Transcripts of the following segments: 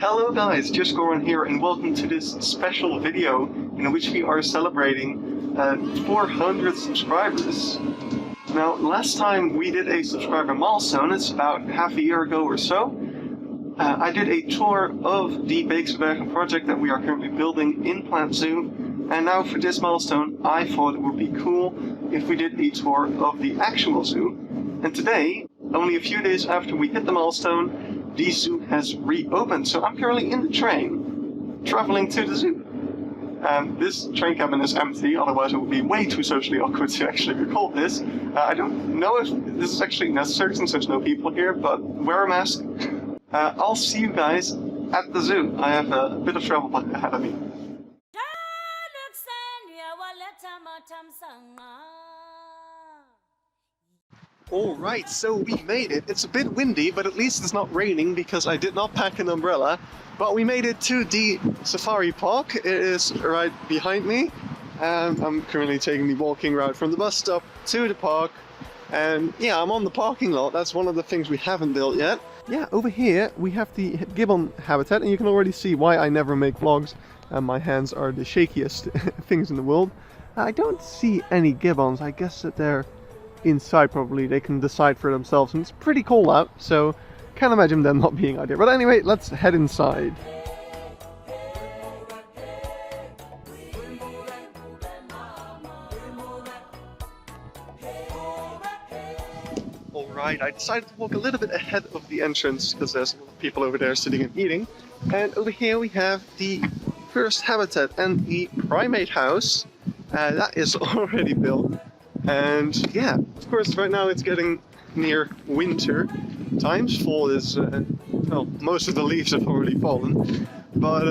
Hello guys, just Goran here and welcome to this special video in which we are celebrating 400 subscribers. Now, last time we did a subscriber milestone, it's about half a year ago or so. I did a tour of the Beekse Bergen project that we are currently building in Plant Zoo, and now for this milestone I thought it would be cool if we did a tour of the actual zoo. And today, only a few days after we hit the milestone, the zoo has reopened, so I'm currently in the train, traveling to the zoo. This train cabin is empty, otherwise it would be way too socially awkward to actually record this. I don't know if this is actually necessary since there's no people here, but wear a mask. I'll see you guys at the zoo. I have a bit of travel ahead of me. Alright, so we made it. It's a bit windy, but at least it's not raining because I did not pack an umbrella. But we made it to the safari park. It is right behind me. I'm currently taking the walking route from the bus stop to the park. And yeah, I'm on the parking lot. That's one of the things we haven't built yet. Yeah, over here we have the gibbon habitat, and you can already see why I never make vlogs. My hands are the shakiest things in the world. I don't see any gibbons. I guess that they're inside probably. They can decide for themselves, and it's pretty cold out, so can't imagine them not being out here. But anyway, let's head inside. Alright, I decided to walk a little bit ahead of the entrance because there's a lot of people over there sitting and eating. And over here we have the first habitat and the primate house. That is already built. And yeah, of course right now it's getting near winter times. Fall is, well, most of the leaves have already fallen. But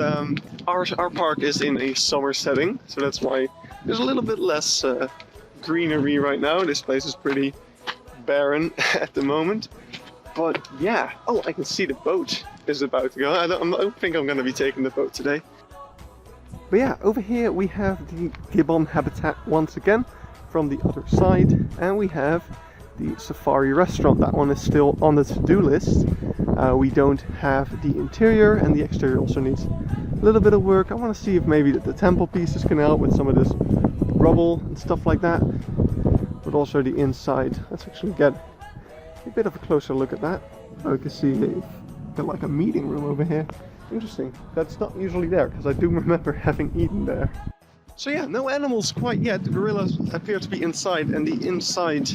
our park is in a summer setting, so that's why there's a little bit less greenery right now. This place is pretty barren at the moment. But yeah, oh, I can see the boat is about to go. I don't think I'm going to be taking the boat today. But yeah, over here we have the gibbon habitat once again from the other side, and we have the safari restaurant. That one is still on the to-do list. We don't have the interior, and the exterior also needs a little bit of work. I want to see if maybe the temple pieces can help with some of this rubble and stuff like that, but also the inside. Let's actually get a bit of a closer look at that. Oh, you can see they've got like a meeting room over here. Interesting. That's not usually there, because I do remember having eaten there. So yeah, no animals quite yet. The gorillas appear to be inside, and the inside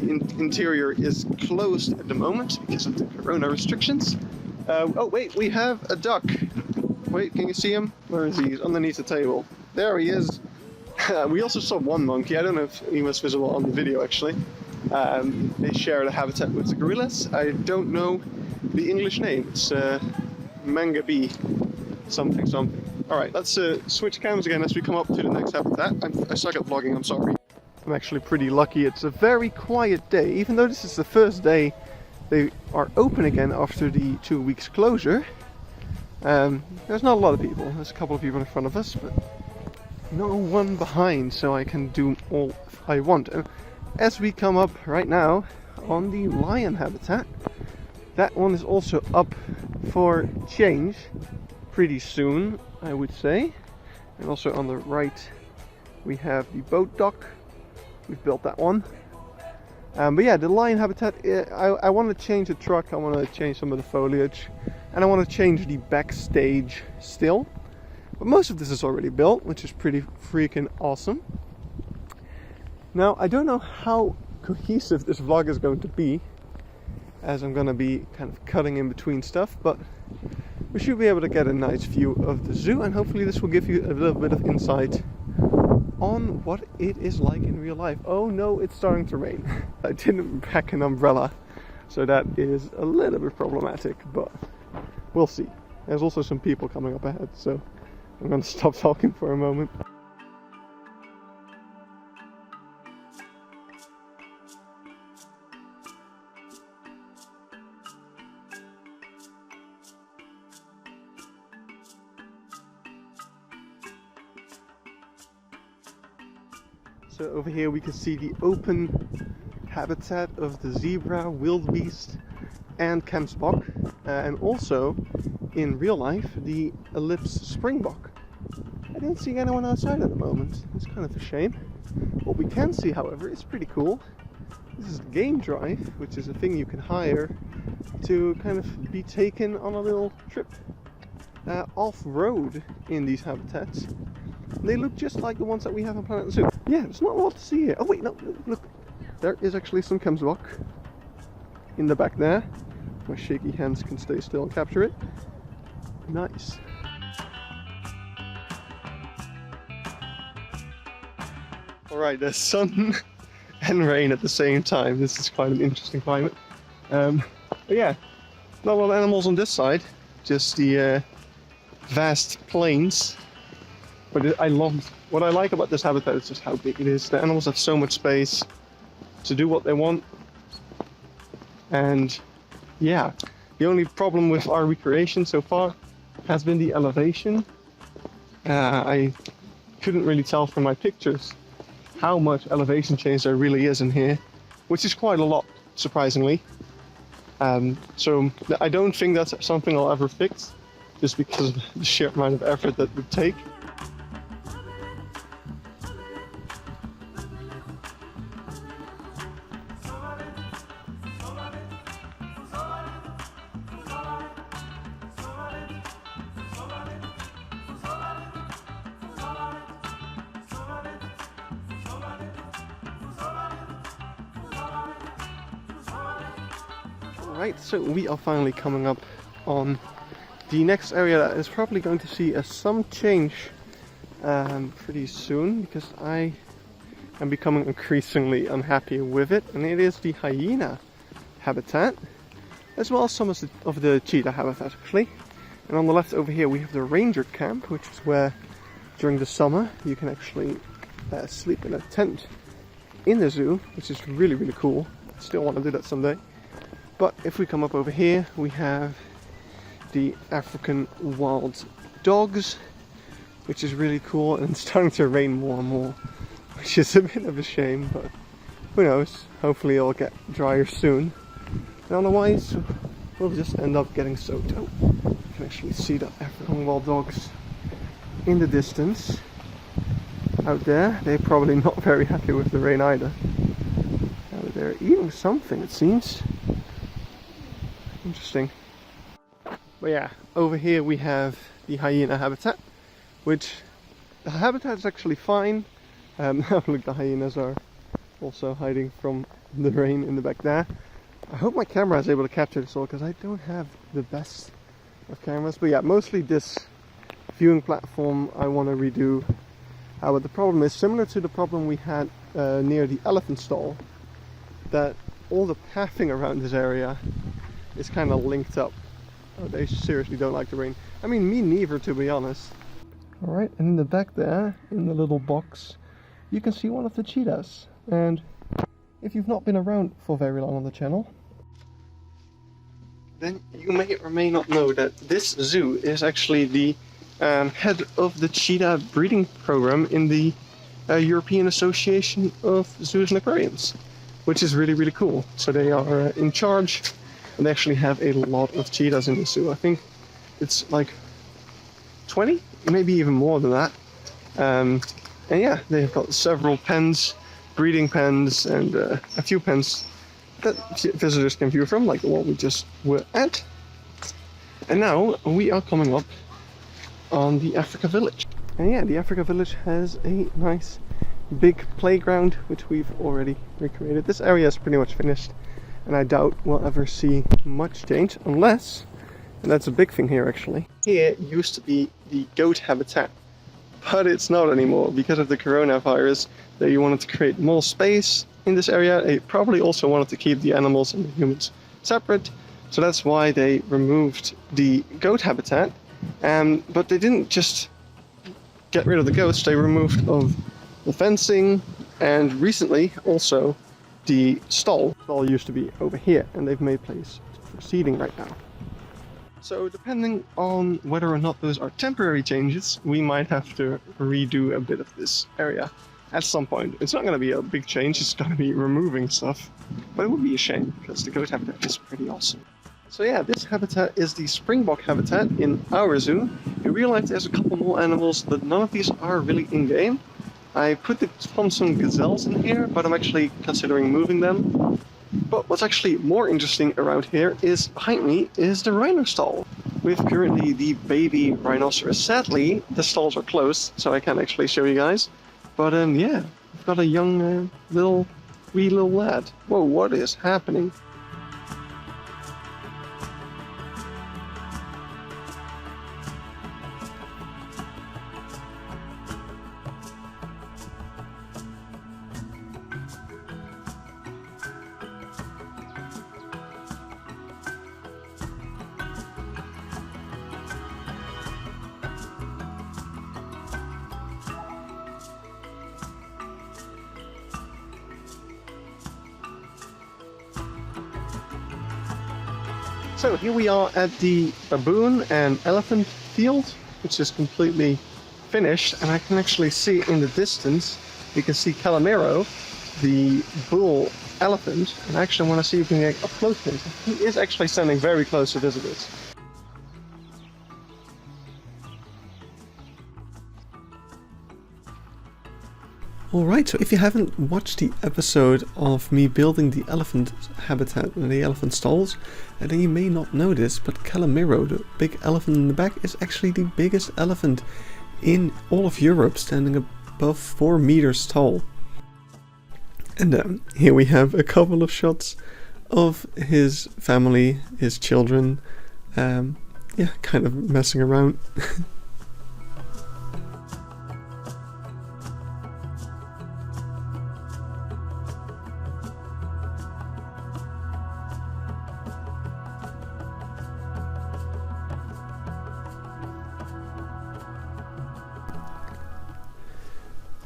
interior is closed at the moment because of the corona restrictions. Oh wait, we have a duck. Wait, can you see him? Where is he? He's underneath the table. There he is. We also saw one monkey. I don't know if he was visible on the video actually. They share the habitat with the gorillas. I don't know the English name. It's Mangabe something. Alright, let's switch cams again as we come up to the next habitat. I suck at vlogging, I'm sorry. I'm actually pretty lucky. It's a very quiet day, even though this is the first day they are open again after the 2 weeks closure. There's not a lot of people. There's a couple of people in front of us, but no one behind, so I can do all I want. And as we come up right now on the lion habitat, that one is also up for change pretty soon, I would say. And also on the right we have the boat dock. We've built that one. But yeah, the lion habitat, I want to change the truck, I want to change some of the foliage, and I want to change the backstage still. But most of this is already built, which is pretty freaking awesome. Now, I don't know how cohesive this vlog is going to be, as I'm going to be kind of cutting in between stuff, but we should be able to get a nice view of the zoo, and hopefully this will give you a little bit of insight on what it is like in real life. Oh no, it's starting to rain. I didn't pack an umbrella, so that is a little bit problematic, but we'll see. There's also some people coming up ahead, so I'm going to stop talking for a moment. So over here we can see the open habitat of the zebra, wildebeest and Kemsbok, and also in real life the ellipse springbok. I don't see anyone outside at the moment. It's kind of a shame. What we can see, however, is pretty cool. This is the game drive, which is a thing you can hire to kind of be taken on a little trip off-road in these habitats. They look just like the ones that we have on Planet Zoo. Yeah, there's not a lot to see here. Oh wait, no, look. There is actually some Kemsbok in the back there. My shaky hands can stay still and capture it. Nice. Alright, there's sun and rain at the same time. This is quite an interesting climate. But yeah, not a lot of animals on this side. Just the vast plains. But what I like about this habitat is just how big it is. The animals have so much space to do what they want. And yeah, the only problem with our recreation so far has been the elevation. I couldn't really tell from my pictures how much elevation change there really is in here, which is quite a lot, surprisingly. So I don't think that's something I'll ever fix, just because of the sheer amount of effort that would take. Right, so we are finally coming up on the next area that is probably going to see some change pretty soon, because I am becoming increasingly unhappy with it, and it is the hyena habitat, as well as some of the cheetah habitat actually. And on the left over here we have the ranger camp, which is where during the summer you can actually sleep in a tent in the zoo, which is really, really cool. I still want to do that someday. But if we come up over here, we have the African wild dogs, which is really cool, and it's starting to rain more and more, which is a bit of a shame, but who knows, hopefully it'll get drier soon. And otherwise, we'll just end up getting soaked. Oh, you can actually see the African wild dogs in the distance out there. They're probably not very happy with the rain either. They're eating something, it seems. Interesting. But yeah, over here we have the hyena habitat, which the habitat is actually fine. Look, the hyenas are also hiding from the rain in the back there. I hope my camera is able to capture this all, because I don't have the best of cameras. But yeah, mostly this viewing platform I want to redo. But the problem is similar to the problem we had near the elephant stall, that all the pathing around this area is kind of linked up. Oh, they seriously don't like the rain. I mean, me neither, to be honest. Alright, and in the back there, in the little box, you can see one of the cheetahs. And if you've not been around for very long on the channel, then you may or may not know that this zoo is actually the head of the cheetah breeding program in the European Association of Zoos and Aquariums, which is really, really cool. So they are in charge, and they actually have a lot of cheetahs in the zoo. I think it's like 20, maybe even more than that. And yeah, they've got several pens, breeding pens, and a few pens that visitors can view from, like the one we just were at. And now we are coming up on the Africa Village. And yeah, the Africa Village has a nice big playground, which we've already recreated. This area is pretty much finished, and I doubt we'll ever see much change, unless, and that's a big thing here actually, here used to be the goat habitat, but it's not anymore because of the coronavirus. They wanted to create more space in this area. They probably also wanted to keep the animals and the humans separate, so that's why they removed the goat habitat. But they didn't just get rid of the goats, they removed of the fencing, and recently also the stall. The stall used to be over here, and they've made place for seating right now. So depending on whether or not those are temporary changes, we might have to redo a bit of this area at some point. It's not going to be a big change, it's going to be removing stuff, but it would be a shame because the goat habitat is pretty awesome. So yeah, this habitat is the springbok habitat in our zoo. In real life there's a couple more animals, but none of these are really in-game. I found some gazelles in here, but I'm actually considering moving them. But what's actually more interesting around here is, behind me, is the rhino stall. With currently the baby rhinoceros. Sadly, the stalls are closed, so I can't actually show you guys. But yeah, we've got a young wee little lad. Whoa, what is happening? So here we are at the baboon and elephant field, which is completely finished, and I can actually see in the distance, you can see Calimero, the bull elephant, and I actually want to see if we can get up close to him. He is actually standing very close to visitors. Alright, so if you haven't watched the episode of me building the elephant habitat and the elephant stalls, then you may not know this, but Calimero, the big elephant in the back, is actually the biggest elephant in all of Europe, standing above 4 meters tall. And here we have a couple of shots of his family, his children, yeah, kind of messing around.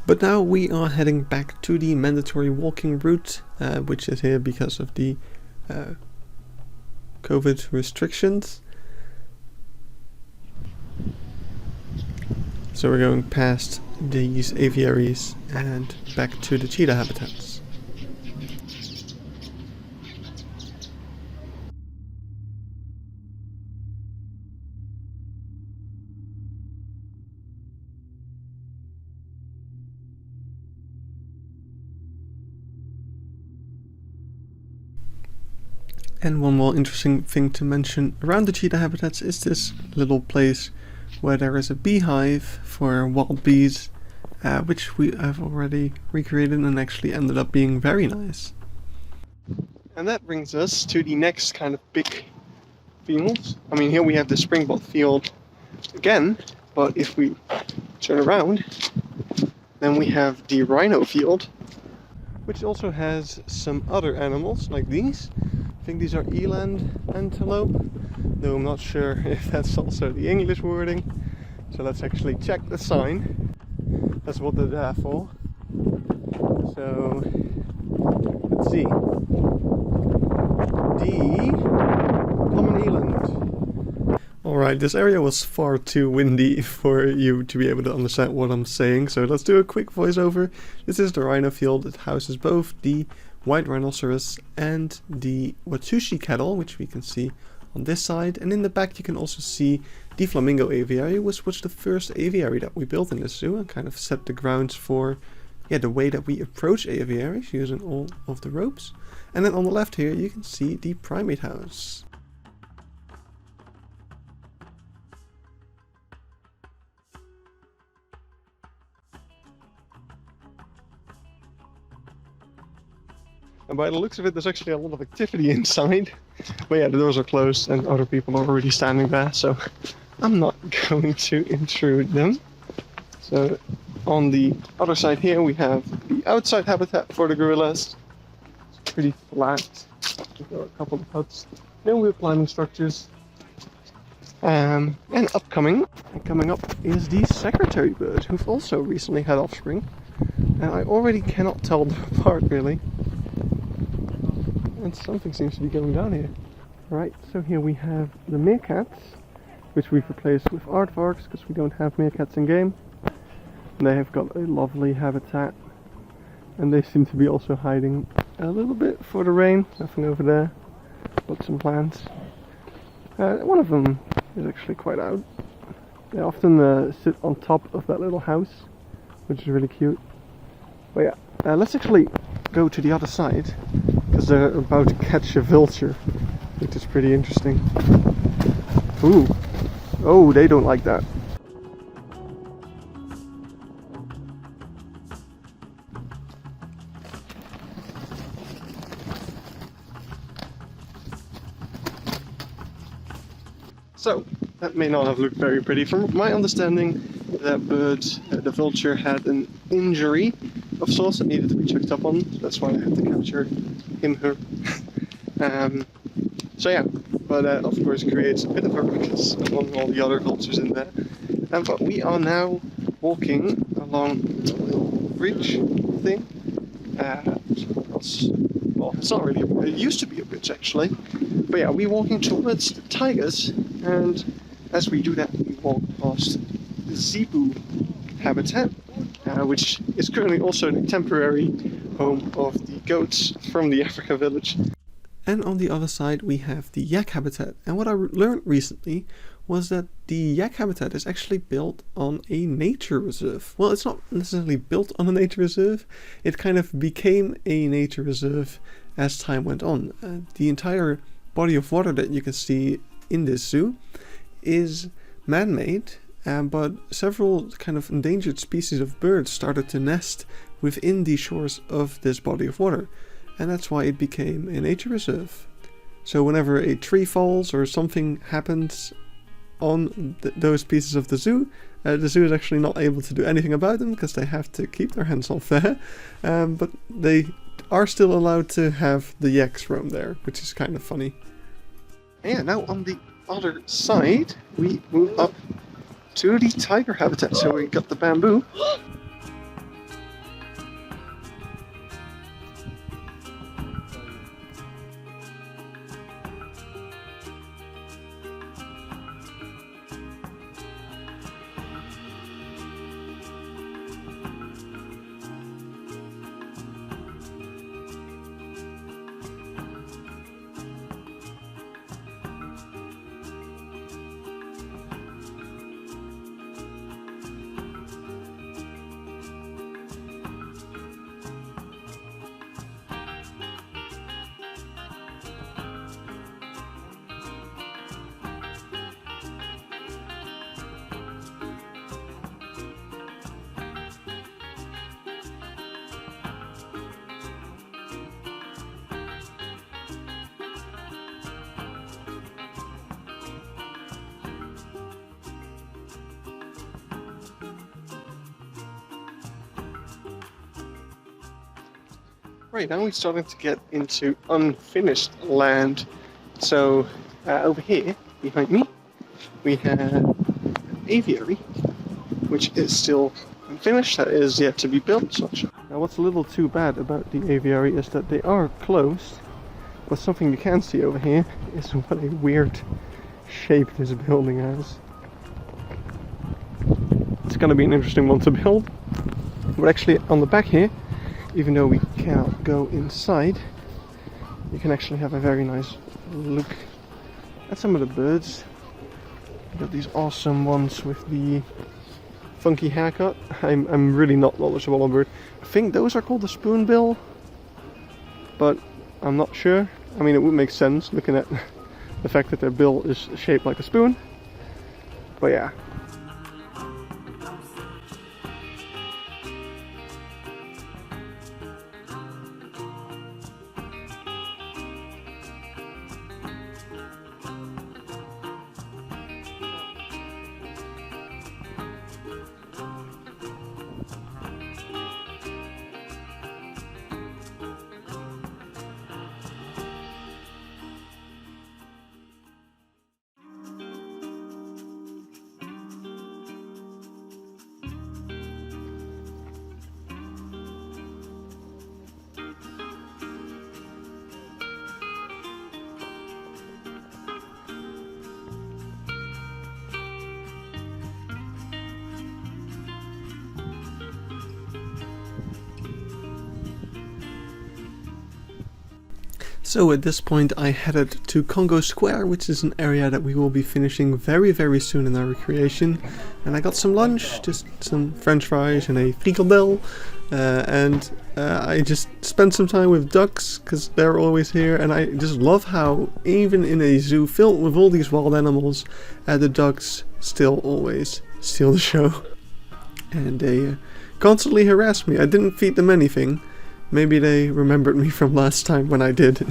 But now we are heading back to the mandatory walking route, which is here because of the COVID restrictions. So we're going past these aviaries and back to the cheetah habitats. And one more interesting thing to mention around the cheetah habitats is this little place where there is a beehive for wild bees, which we have already recreated and actually ended up being very nice. And that brings us to the next kind of big field. I mean, here we have the springbok field again, but if we turn around, then we have the rhino field, which also has some other animals like these. I think these are eland antelope, though I'm not sure if that's also the English wording. So let's actually check the sign. That's what they're there for. So let's see. The common eland. Alright, this area was far too windy for you to be able to understand what I'm saying, so let's do a quick voiceover. This is the rhino field. It houses both the white rhinoceros and the Watushi cattle, which we can see on this side, and in the back you can also see the flamingo aviary, which was the first aviary that we built in the zoo and kind of set the grounds for the way that we approach aviaries using all of the ropes. And then on the left here you can see the primate house. And by the looks of it, there's actually a lot of activity inside. But yeah, the doors are closed and other people are already standing there, so I'm not going to intrude them. So on the other side here, we have the outside habitat for the gorillas. It's pretty flat. We've got a couple of huts. Then we have climbing structures. And coming up is the secretary bird, who've also recently had offspring. And I already cannot tell them apart, really. And something seems to be going down here. Right, so here we have the meerkats, which we've replaced with aardvarks because we don't have meerkats in game. And they have got a lovely habitat. And they seem to be also hiding a little bit for the rain. Nothing over there, but some plants. One of them is actually quite out. They often sit on top of that little house, which is really cute. But yeah, let's actually go to the other side, because they're about to catch a vulture, which is pretty interesting. Ooh, oh, they don't like that. So, that may not have looked very pretty. From my understanding, that bird, the vulture, had an injury of sorts that needed to be checked up on. That's why I had to capture him, her. So yeah, but of course it creates a bit of a ruckus among all the other vultures in there. But we are now walking along the little bridge thing. Well, it's not really it used to be a bridge actually. But yeah, we're walking towards the tigers, and as we do that, we walk past the zebu habitat, which is currently also the temporary home of the goats from the Africa village. And on the other side, we have the yak habitat. And what I learned recently was that the yak habitat is actually built on a nature reserve. Well, it's not necessarily built on a nature reserve. It kind of became a nature reserve as time went on. The entire body of water that you can see in this zoo is man-made, but several kind of endangered species of birds started to nest within the shores of this body of water, and that's why it became a nature reserve. So whenever a tree falls or something happens on those pieces of the zoo is actually not able to do anything about them because they have to keep their hands off there, but they are still allowed to have the yaks roam there, which is kind of funny. Yeah, now on the other side, we move up to the tiger habitat. So we got the bamboo. Right, now we're starting to get into unfinished land. So over here, behind me, we have an aviary, which is still unfinished, that is yet to be built. Now what's a little too bad about the aviary is that they are closed, but something you can see over here is what a weird shape this building has. It's going to be an interesting one to build. But actually on the back here, even though we cannot go inside, you can actually have a very nice look at some of the birds. You got these awesome ones with the funky haircut. I'm really not knowledgeable on bird. I think those are called the spoonbill, but I'm not sure. I mean, it would make sense looking at the fact that their bill is shaped like a spoon. But yeah. So at this point I headed to Congo Square, which is an area that we will be finishing very very soon in our recreation. And I got some lunch, just some french fries and a frikandel. And I just spent some time with ducks, because they're always here. And I just love how even in a zoo filled with all these wild animals, the ducks still always steal the show. And they constantly harass me. I didn't feed them anything. Maybe they remembered me from last time when I did.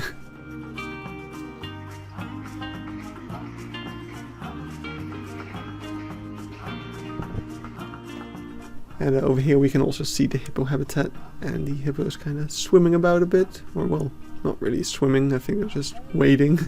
And over here we can also see the hippo habitat, and the hippo is kind of swimming about a bit. Or well, not really swimming, I think they're just wading.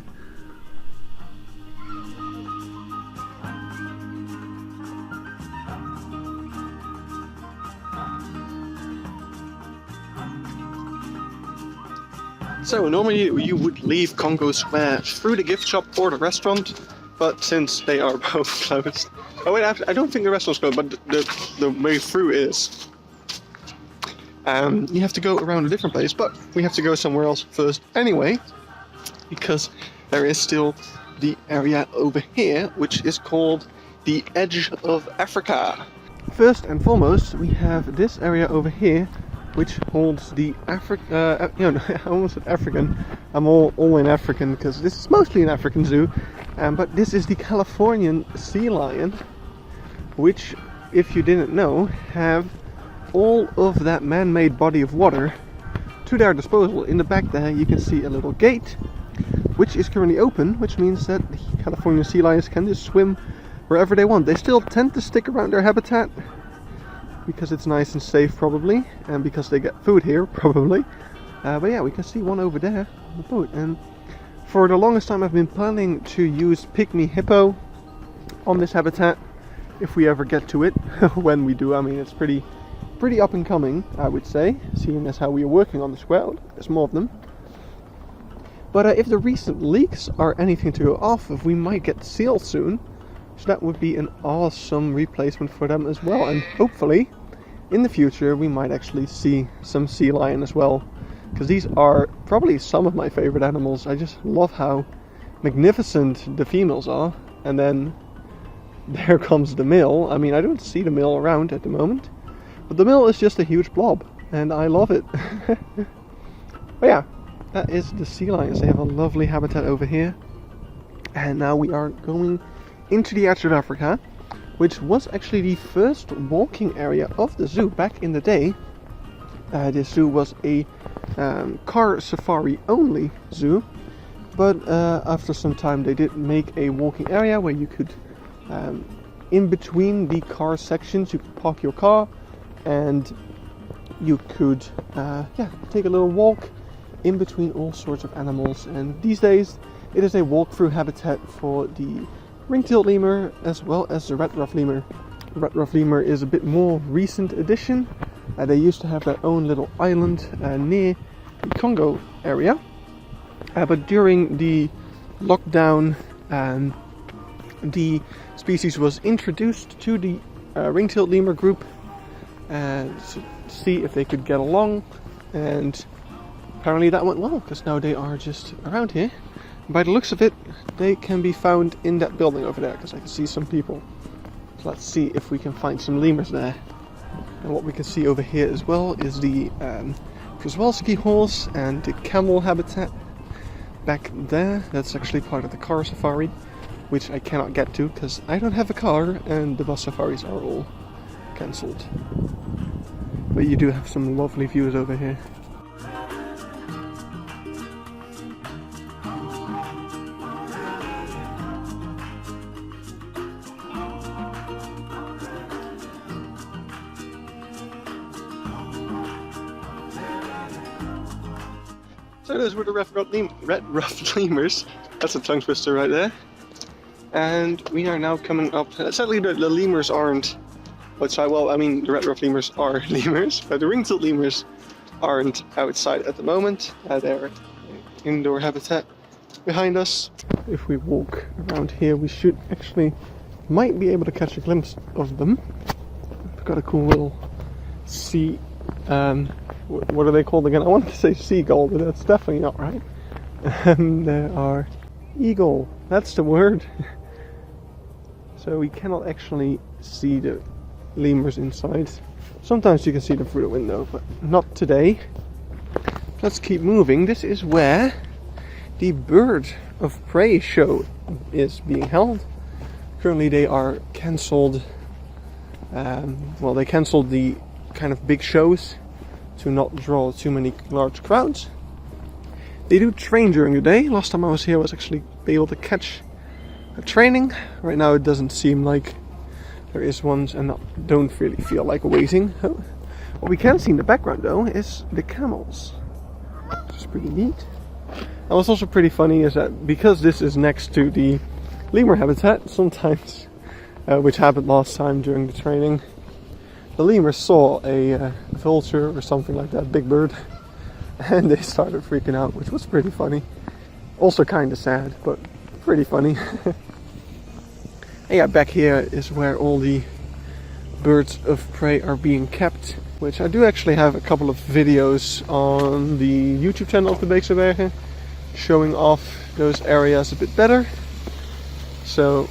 So normally you would leave Congo Square through the gift shop or the restaurant, but since they are both closed... Oh wait, I don't think the restaurant's closed, but the way through is. You have to go around a different place, but we have to go somewhere else first anyway, because there is still the area over here, which is called the Edge of Africa. First and foremost, we have this area over here, which holds the I almost said African. I'm all in African because this is mostly an African zoo. But this is the Californian sea lion, which, if you didn't know, have all of that man-made body of water to their disposal. In the back there you can see a little gate, which is currently open, which means that the Californian sea lions can just swim wherever they want. They still tend to stick around their habitat, because it's nice and safe probably, and because they get food here probably. But yeah, we can see one over there on the boat, and for the longest time I've been planning to use pygmy hippo on this habitat, if we ever get to it. When we do, I mean, it's pretty up and coming, I would say, seeing as how we are working on the square. There's more of them. But if the recent leaks are anything to go off of, we might get seals soon. So that would be an awesome replacement for them as well, and hopefully in the future we might actually see some sea lion as well, because these are probably some of my favorite animals. I just love how magnificent the females are, and then there comes the male. I mean, I don't see the male around at the moment, but the male is just a huge blob and I love it. But yeah, that is the sea lions. They have a lovely habitat over here, and now we are going into the Edge of Africa, which was actually the first walking area of the zoo back in the day. This zoo was a car safari only zoo, but after some time they did make a walking area where you could, in between the car sections, you could park your car and you could take a little walk in between all sorts of animals. And these days it is a walk-through habitat for the ring-tailed lemur as well as the red-ruffed lemur. The red-ruffed lemur is a bit more recent addition. They used to have their own little island near the Congo area, but during the lockdown the species was introduced to the ring-tailed lemur group to see if they could get along, and apparently that went well, because now they are just around here. By the looks of it, they can be found in that building over there, because I can see some people. So let's see if we can find some lemurs there. And what we can see over here as well is the Przewalski horse and the camel habitat back there. That's actually part of the car safari, which I cannot get to because I don't have a car and the bus safaris are all cancelled. But you do have some lovely views over here. So those were the red-ruffed lemurs. That's a tongue twister right there. And we are now coming up. Sadly, the lemurs aren't outside. Well, I mean, the red-ruffed lemurs are lemurs, but the ring-tailed lemurs aren't outside at the moment. They're indoor habitat behind us. If we walk around here, we might be able to catch a glimpse of them. We've got a cool little sea. What are they called again? I wanted to say seagull, but that's definitely not right. There are eagle, that's the word. So we cannot actually see the lemurs inside. Sometimes you can see them through the window, but not today. Let's keep moving. This is where the Bird of Prey show is being held. Currently they are cancelled. Well, they cancelled the kind of big shows to not draw too many large crowds. They do train during the day. Last time I was here I was actually able to catch a training. Right now it doesn't seem like there is one, and I don't really feel like waiting. What we can see in the background though is the camels, which is pretty neat. And what's also pretty funny is that because this is next to the lemur habitat, sometimes, which happened last time during the training, the lemurs saw a vulture or something like that, big bird, and they started freaking out, which was pretty funny. Also kind of sad, but pretty funny. And yeah, back here is where all the birds of prey are being kept, which I do actually have a couple of videos on the YouTube channel of the Beekse Bergen showing off those areas a bit better. So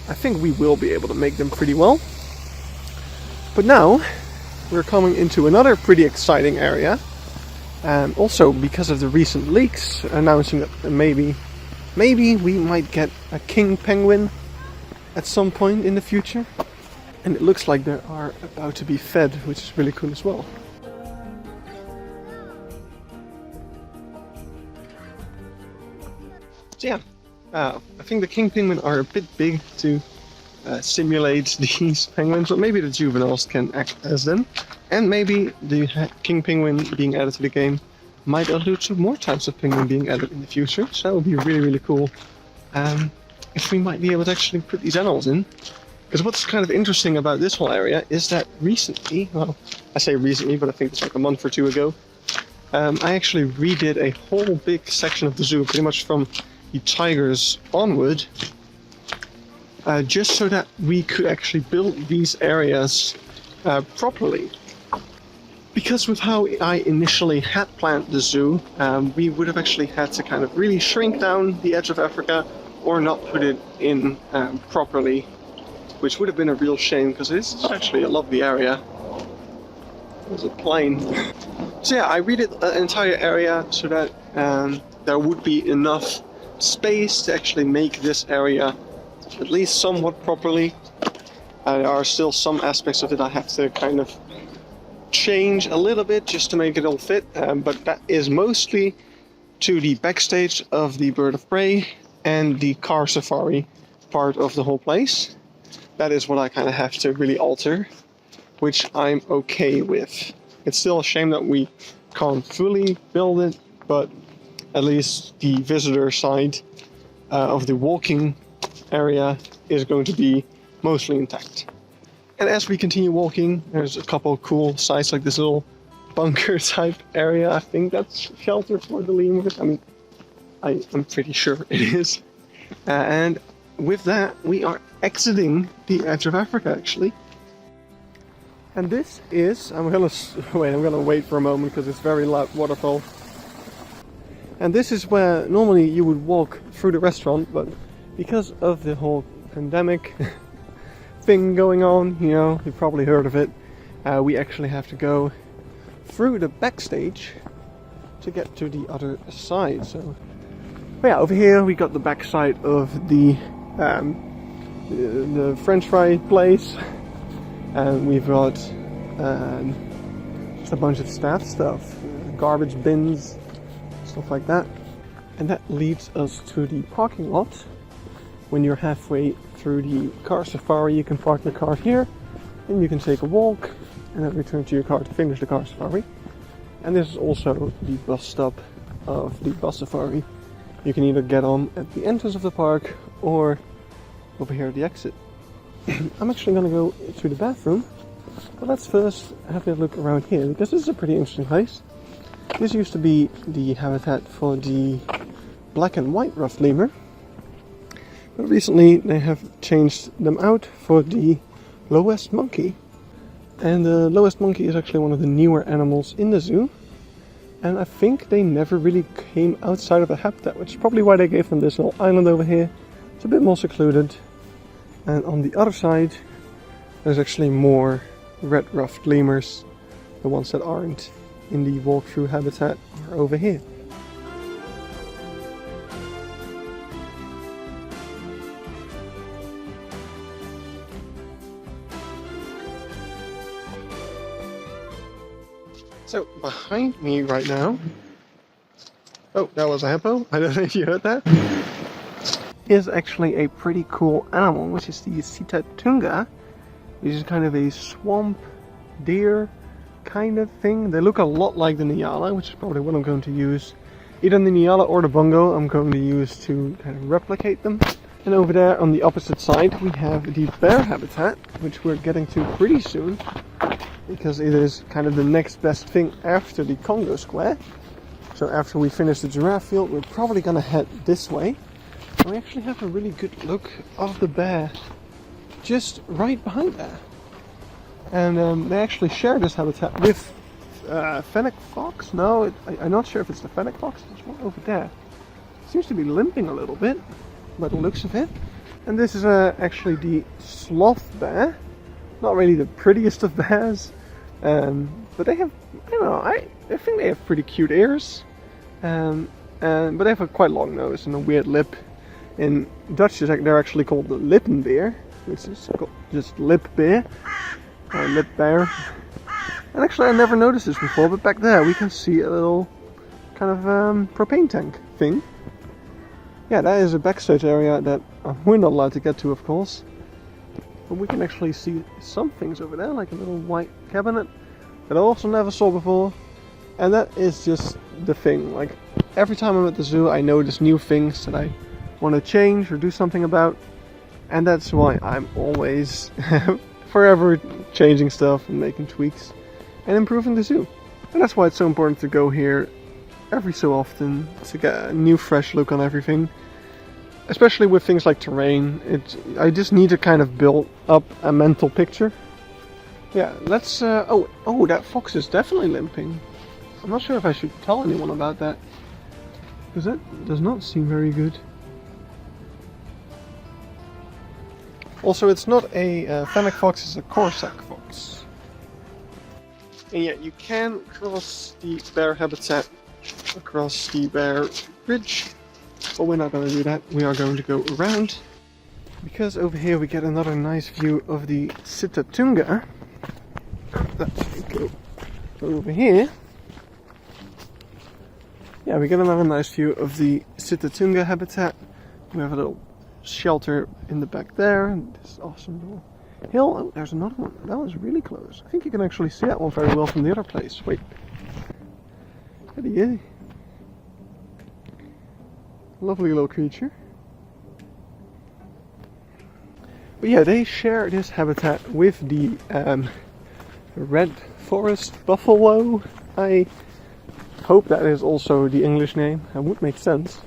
I think we will be able to make them pretty well. But now we're coming into another pretty exciting area. Also because of the recent leaks announcing that maybe we might get a king penguin at some point in the future. And it looks like they are about to be fed, which is really cool as well. So yeah, I think the king penguin are a bit big to simulate these penguins, but maybe the juveniles can act as them. And maybe the king penguin being added to the game might allude to more types of penguin being added in the future. So that would be really, really cool if we might be able to actually put these animals in. Because what's kind of interesting about this whole area is that recently, well, I say recently, but I think it's like a month or two ago, I actually redid a whole big section of the zoo, pretty much from the tigers onward, just so that we could actually build these areas properly. Because with how I initially had planned the zoo, we would have actually had to kind of really shrink down the edge of Africa or not put it in properly, which would have been a real shame because this is actually a lovely area. There's a plane. So yeah, I redid the entire area so that there would be enough space to actually make this area at least somewhat properly. There are still some aspects of it I have to kind of change a little bit just to make it all fit, but that is mostly to the backstage of the Bird of Prey and the car safari part of the whole place. That is what I kind of have to really alter, which I'm okay with. It's still a shame that we can't fully build it, but at least the visitor side of the walking area is going to be mostly intact. And as we continue walking, there's a couple of cool sites like this little bunker type area. I think that's shelter for the lemurs. I mean, I'm pretty sure it is. And with that, we are exiting the edge of Africa actually. And this is, I'm gonna wait for a moment because it's very loud waterfall. And this is where normally you would walk through the restaurant, but because of the whole pandemic thing going on, you know, you've probably heard of it, we actually have to go through the backstage to get to the other side. So yeah, over here we got the backside of the French fry place, and we've got just a bunch of staff stuff, garbage bins, stuff like that. And that leads us to the parking lot. When you're halfway through the car safari, you can park your car here, and you can take a walk, and then return to your car to finish the car safari. And this is also the bus stop of the bus safari. You can either get on at the entrance of the park, or over here at the exit. I'm actually going to go to the bathroom, but let's first have a look around here, because this is a pretty interesting place. This used to be the habitat for the black and white ruffed lemur, but recently they have changed them out for the lowest monkey. And the lowest monkey is actually one of the newer animals in the zoo. And I think they never really came outside of the habitat, which is probably why they gave them this little island over here. It's a bit more secluded. And on the other side, there's actually more red-ruffed lemurs. The ones that aren't in the walkthrough habitat are over here. So behind me right now, oh, that was a hippo, I don't know if you heard that, is actually a pretty cool animal, which is the Sitatunga, which is kind of a swamp deer kind of thing. They look a lot like the Nyala, which is probably what I'm going to use. Either the Nyala or the Bongo I'm going to use to kind of replicate them. And over there on the opposite side we have the bear habitat, which we're getting to pretty soon, because it is kind of the next best thing after the Congo Square. So after we finish the giraffe field, we're probably gonna head this way. And we actually have a really good look of the bear just right behind there. And they actually share this habitat with fennec fox. No, I'm not sure if it's the fennec fox. There's one over there. Seems to be limping a little bit by the looks of it. And this is actually the sloth bear. Not really the prettiest of bears. But they have, I don't know, I think they have pretty cute ears. But they have a quite long nose and a weird lip. In Dutch, they're actually called the lippenbeer, which is called just lip bear, or lip bear. And actually, I never noticed this before, but back there we can see a little kind of propane tank thing. Yeah, that is a backstage area that we're not allowed to get to, of course. But we can actually see some things over there, like a little white cabinet that I also never saw before. And that is just the thing. Like, every time I'm at the zoo, I notice new things that I want to change or do something about. And that's why I'm always forever changing stuff and making tweaks and improving the zoo. And that's why it's so important to go here every so often to get a new fresh look on everything. Especially with things like terrain, I just need to kind of build up a mental picture. Yeah, let's, oh, that fox is definitely limping. I'm not sure if I should tell anyone about that, because that does not seem very good. Also, it's not a fennec fox, it's a Corsac fox. And yeah, you can cross the bear habitat across the bear ridge. But we're not going to do that, we are going to go around. Because over here we get another nice view of the Sitatunga. Let's go over here. Yeah, we get another nice view of the Sitatunga habitat. We have a little shelter in the back there, and this awesome little hill. Oh, there's another one. That one's really close. I think you can actually see that one very well from the other place. Wait. There he is. Lovely little creature. But yeah, they share this habitat with the red forest buffalo. I hope that is also the English name. That would make sense.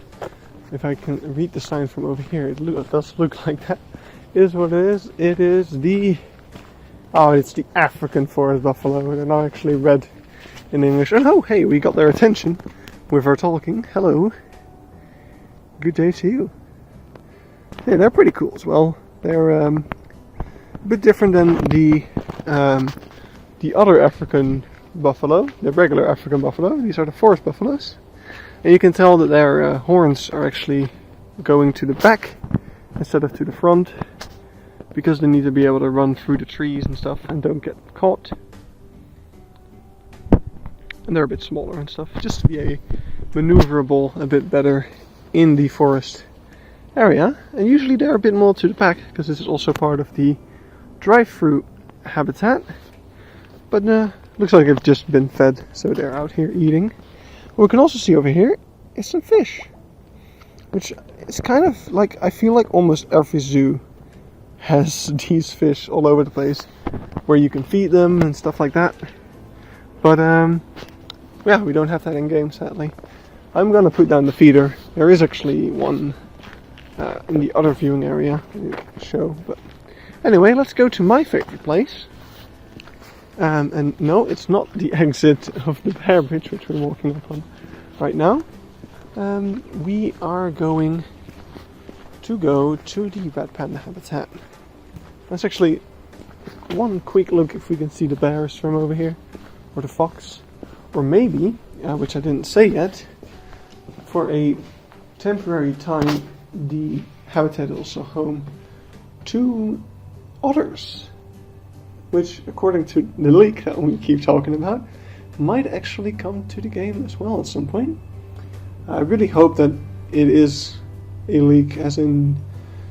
If I can read the sign from over here, it does look like that. It is what it is. It is the... oh, it's the African forest buffalo. They're not actually red in English. Oh, hey, we got their attention with our talking. Hello. Good day to you. Yeah, they're pretty cool as well. They're a bit different than the other African buffalo, the regular African buffalo. These are the forest buffaloes. And you can tell that their horns are actually going to the back instead of to the front, because they need to be able to run through the trees and stuff and don't get caught. And they're a bit smaller and stuff, just to be maneuverable a bit better in the forest area. And usually they're a bit more to the back, because this is also part of the drive-through habitat. But looks like they've just been fed, so they're out here eating. What we can also see over here is some fish, which is kind of like, I feel like almost every zoo has these fish all over the place where you can feed them and stuff like that. But yeah, we don't have that in game, sadly. I'm gonna put down the feeder. There is actually one in the other viewing area to show. But anyway, let's go to my favorite place. And no, it's not the exit of the bear bridge which we're walking up on right now. We are going to go to the red panda habitat. Let's actually one quick look if we can see the bears from over here, or the fox, or maybe, which I didn't say yet, for a temporary time the habitat is also home to otters, which, according to the leak that we keep talking about, might actually come to the game as well at some point. I really hope that it is a leak, as in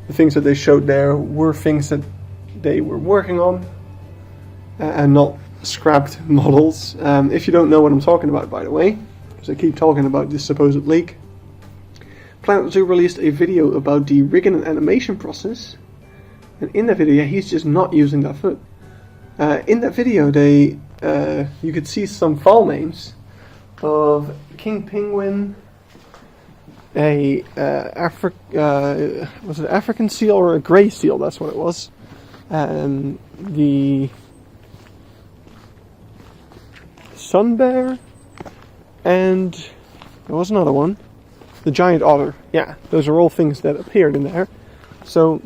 the things that they showed there were things that they were working on and not scrapped models. If you don't know what I'm talking about, by the way, because I keep talking about this supposed leak, Planet Zoo released a video about the rigging and animation process, and in that video he's just not using that foot. In that video you could see some file names of king penguin, was it African seal or a grey seal? That's what it was. The sun bear, and there was another one, the giant otter. Yeah, those are all things that appeared in there. So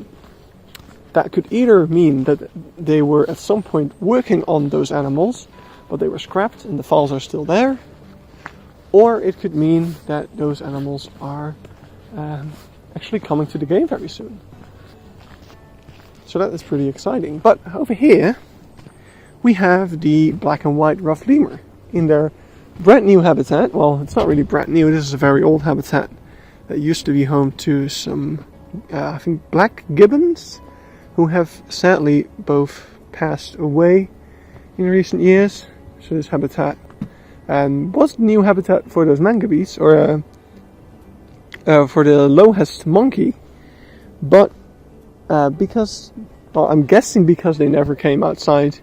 that could either mean that they were at some point working on those animals, but they were scrapped and the files are still there, or it could mean that those animals are actually coming to the game very soon. So that is pretty exciting. But over here we have the black and white rough lemur in their brand new habitat. Well, it's not really brand new, this is a very old habitat that used to be home to some, I think, black gibbons, who have sadly both passed away in recent years. So this habitat was the new habitat for those mangabees, or for the lowest monkey, but because, well, I'm guessing because they never came outside,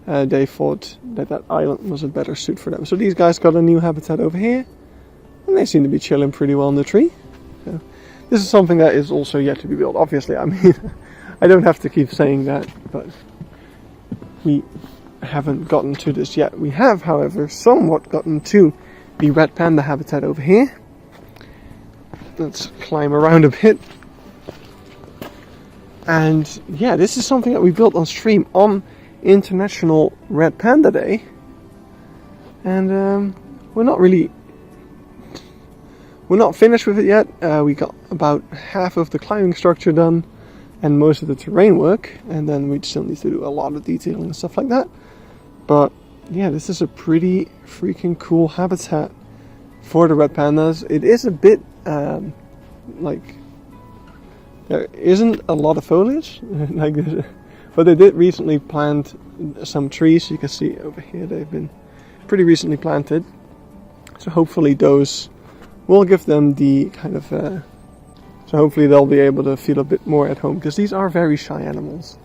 they thought that that island was a better suit for them. So these guys got a new habitat over here, and they seem to be chilling pretty well in the tree. So this is something that is also yet to be built, obviously. I mean, I don't have to keep saying that, but we haven't gotten to this yet. We have, however, somewhat gotten to the red panda habitat over here. Let's climb around a bit. And yeah, this is something that we built on stream on International Red Panda Day. And we're not finished with it yet. We got about half of the climbing structure done and most of the terrain work, and then we still need to do a lot of detailing and stuff like that. But yeah, this is a pretty freaking cool habitat for the red pandas. It is a bit like, there isn't a lot of foliage like this, but they did recently plant some trees. You can see over here they've been pretty recently planted, so hopefully those will give them the kind of so hopefully they'll be able to feel a bit more at home, because these are very shy animals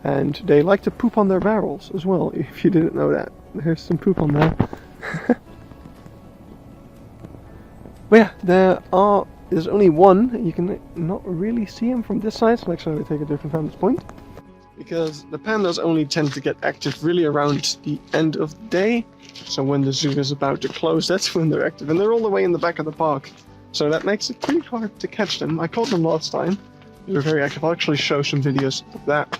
and they like to poop on their barrels as well, if you didn't know that. There's some poop on there. But yeah, there's only one. You can not really see him from this side, so actually I'll take a different vantage point, because the pandas only tend to get active really around the end of the day. So when the zoo is about to close, that's when they're active, and they're all the way in the back of the park. So that makes it pretty hard to catch them. I caught them last time. They were very active. I'll actually show some videos of that.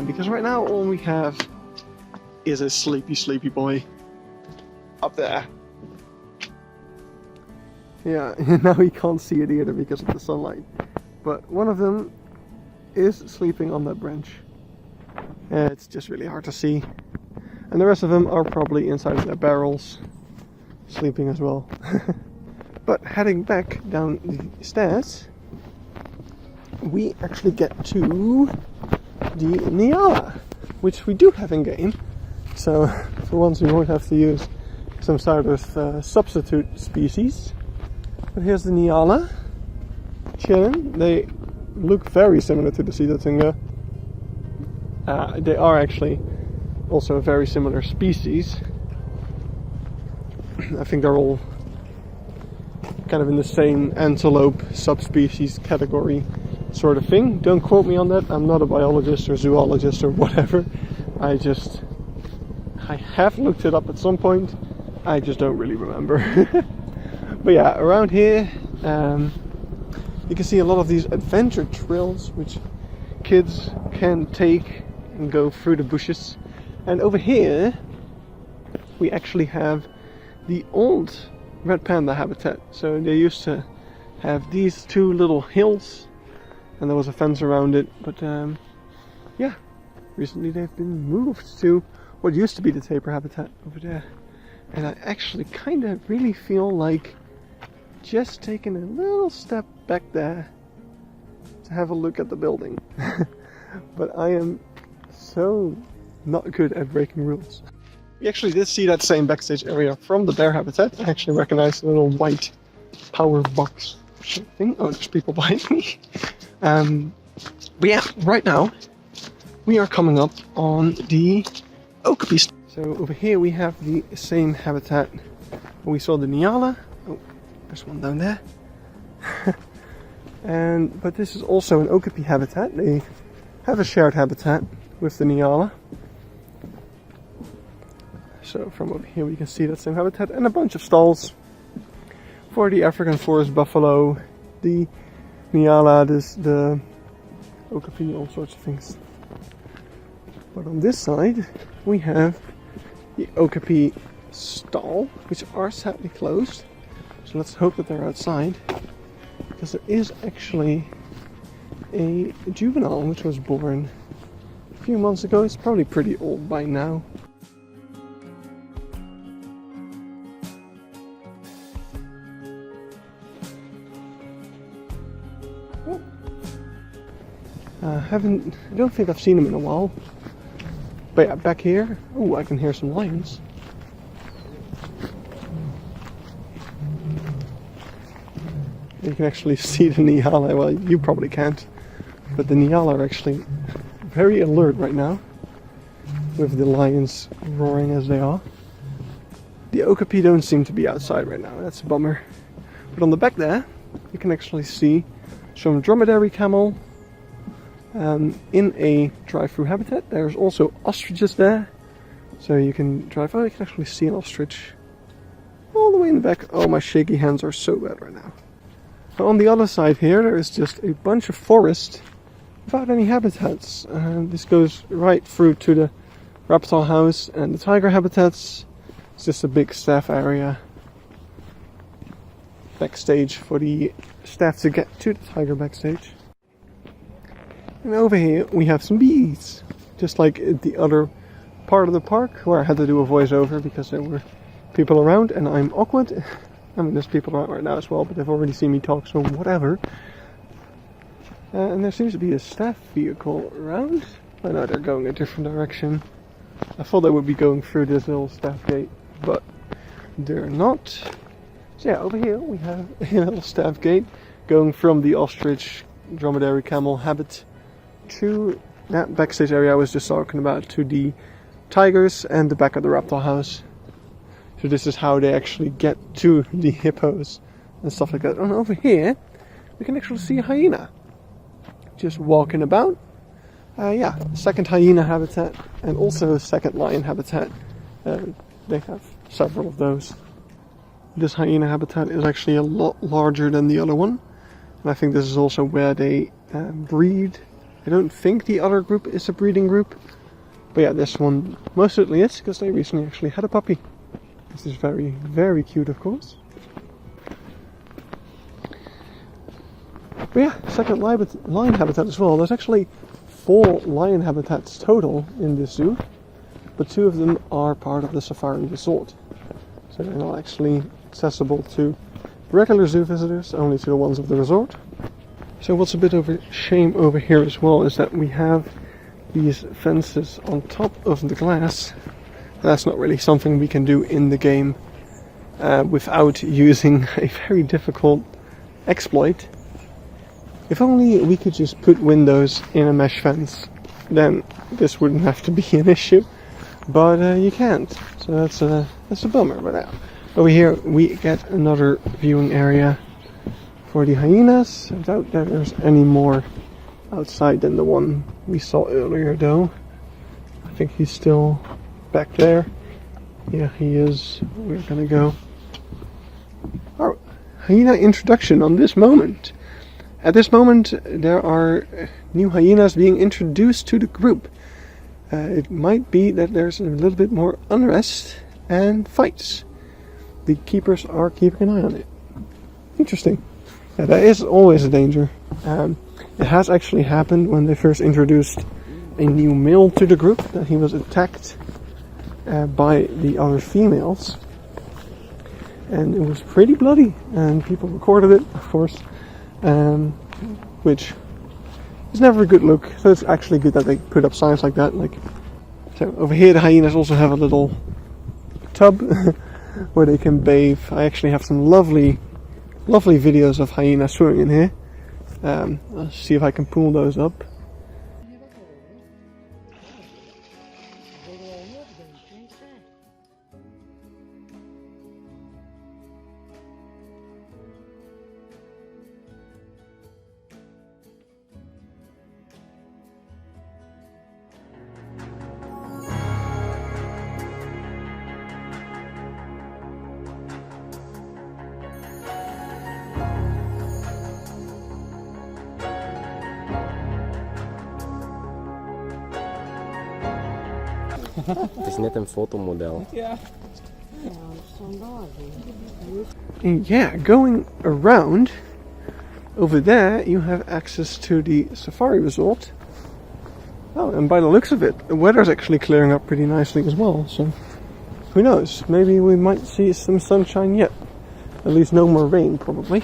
Because right now all we have is a sleepy boy up there. Yeah, now we can't see it either because of the sunlight. But one of them is sleeping on that branch. It's just really hard to see. And the rest of them are probably inside their barrels, sleeping as well. But heading back down the stairs, we actually get to the Nyala. which we do have in game. So for once we won't have to use some sort of substitute species. But here's the Nyala chilling. They look very similar to the Sitatunga. They are actually also a very similar species. I think they're all kind of in the same antelope subspecies category sort of thing. Don't quote me on that. I'm not a biologist or zoologist or whatever. I have looked it up at some point. I just don't really remember. But yeah, around here you can see a lot of these adventure trails which kids can take and go through the bushes. And over here we actually have the old red panda habitat. So they used to have these two little hills and there was a fence around it, but yeah, recently they've been moved to what used to be the tapir habitat over there. And I actually kind of really feel like just taking a little step back there to have a look at the building. But I am so not good at breaking rules. We actually did see that same backstage area from the bear habitat. I actually recognized the little white power box thing. Oh, there's people behind me. But yeah, right now we are coming up on the Okapi. So over here we have the same habitat. We saw the Nyala. Oh, there's one down there. But this is also an Okapi habitat. They have a shared habitat with the Nyala. So from over here we can see that same habitat and a bunch of stalls for the African forest buffalo, the Nyala, the Okapi, all sorts of things. But on this side we have the Okapi stall, which are sadly closed. So let's hope that they're outside, because there is actually a juvenile which was born a few months ago. It's probably pretty old by now. I don't think I've seen him in a while. But yeah, back here, oh, I can hear some lions. You can actually see the Nyala. Well, you probably can't, but the Nyala are actually very alert right now, with the lions roaring as they are. The Okapi don't seem to be outside right now. That's a bummer. But on the back there, you can actually see some dromedary camel. In a drive-through habitat. There's also ostriches there, so you can drive. Oh, you can actually see an ostrich all the way in the back. Oh, my shaky hands are so bad right now. But on the other side here, there is just a bunch of forest without any habitats. This goes right through to the reptile house and the tiger habitats. It's just a big staff area, backstage for the staff to get to the tiger backstage. And over here we have some bees, just like the other part of the park where I had to do a voiceover because there were people around and I'm awkward. I mean, there's people around right now as well, but they've already seen me talk, so whatever. And there seems to be a staff vehicle around. I know they're going a different direction. I thought they would be going through this little staff gate, but they're not. So yeah, over here we have a little staff gate going from the ostrich, dromedary camel habit to that backstage area I was just talking about, to the tigers and the back of the reptile house. So this is how they actually get to the hippos and stuff like that. And over here we can actually see a hyena just walking about. Yeah, second hyena habitat and also a second lion habitat. They have several of those. This hyena habitat is actually a lot larger than the other one, and I think this is also where they breed. I don't think the other group is a breeding group, but yeah, this one most certainly is, because they recently actually had a puppy. This is very, very cute, of course. But yeah, second lion habitat as well. There's actually 4 lion habitats total in this zoo, but 2 of them are part of the safari resort. So they're not actually accessible to regular zoo visitors, only to the ones of the resort. So what's a bit of a shame over here as well is that we have these fences on top of the glass. That's not really something we can do in the game without using a very difficult exploit. If only we could just put windows in a mesh fence, then this wouldn't have to be an issue. But you can't, so that's a bummer. But over here we get another viewing area for the hyenas. I doubt that there's any more outside than the one we saw earlier, though. I think he's still back there. Yeah, he is. We're gonna go. Our hyena introduction on this moment. At this moment, there are new hyenas being introduced to the group. It might be that there's a little bit more unrest and fights. The keepers are keeping an eye on it. Interesting. Yeah, that is always a danger. It has actually happened when they first introduced a new male to the group, that he was attacked by the other females. And it was pretty bloody, and people recorded it, of course. Which is never a good look. So it's actually good that they put up signs like that. So over here the hyenas also have a little tub where they can bathe. I actually have some lovely videos of hyenas swimming in here. Let's see if I can pull those up. Het is net een fotomodel. Ja. And yeah, going around over there, you have access to the safari resort. Oh, and by the looks of it, the weather's actually clearing up pretty nicely as well. So who knows? Maybe we might see some sunshine yet. At least no more rain, probably.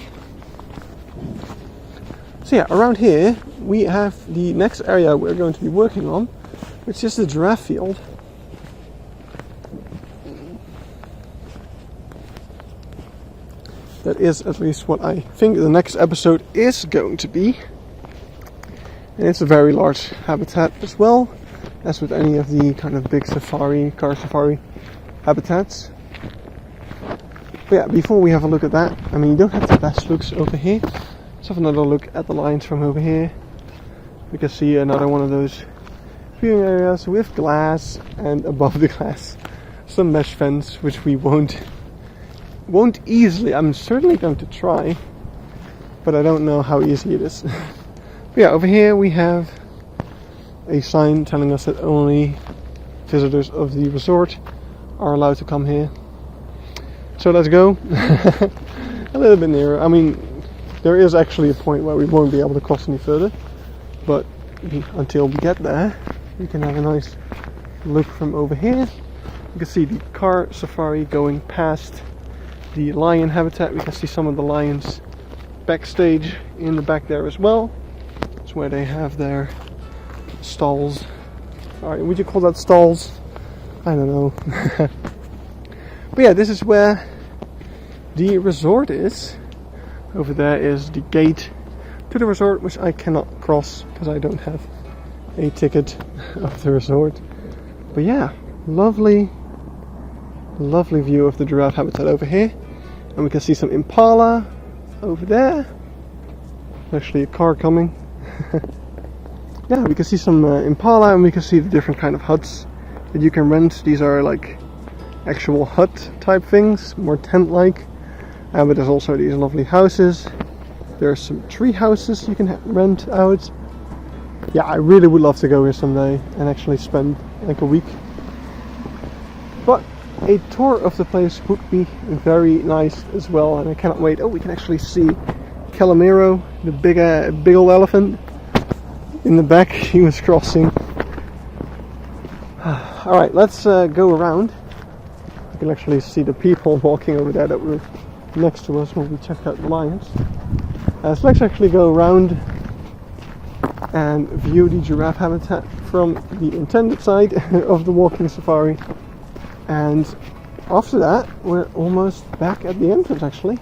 So yeah, around here we have the next area we're going to be working on, which is the giraffe field. That is at least what I think the next episode is going to be. And it's a very large habitat as well, as with any of the kind of big car safari habitats. But yeah, before we have a look at that, I mean, you don't have the best looks over here. Let's have another look at the lines from over here. We can see another one of those viewing areas with glass, and above the glass some mesh fence, which we won't easily. I'm certainly going to try, but I don't know how easy it is. But yeah, over here we have a sign telling us that only visitors of the resort are allowed to come here. So let's go. A little bit nearer. I mean, there is actually a point where we won't be able to cross any further, but until we get there, we can have a nice look from over here. You can see the car safari going past the lion habitat. We can see some of the lions backstage in the back there as well. It's where they have their stalls. Alright, would you call that stalls? I don't know. But yeah, this is where the resort is. Over there is the gate to the resort, which I cannot cross because I don't have a ticket of the resort. But yeah, lovely view of the giraffe habitat over here. And we can see some impala over there. Actually a car coming. Yeah, we can see some impala, and we can see the different kind of huts that you can rent. These are like actual hut type things, more tent like. But there's also these lovely houses. There's some tree houses you can rent out. Yeah, I really would love to go here someday and actually spend like a week. But a tour of the place would be very nice as well, and I cannot wait. Oh, we can actually see Calimero, the big old elephant in the back. He was crossing. Alright, let's go around. You can actually see the people walking over there that were next to us when we checked out the lions. So let's actually go around and view the giraffe habitat from the intended side of the walking safari. And after that, we're almost back at the entrance actually.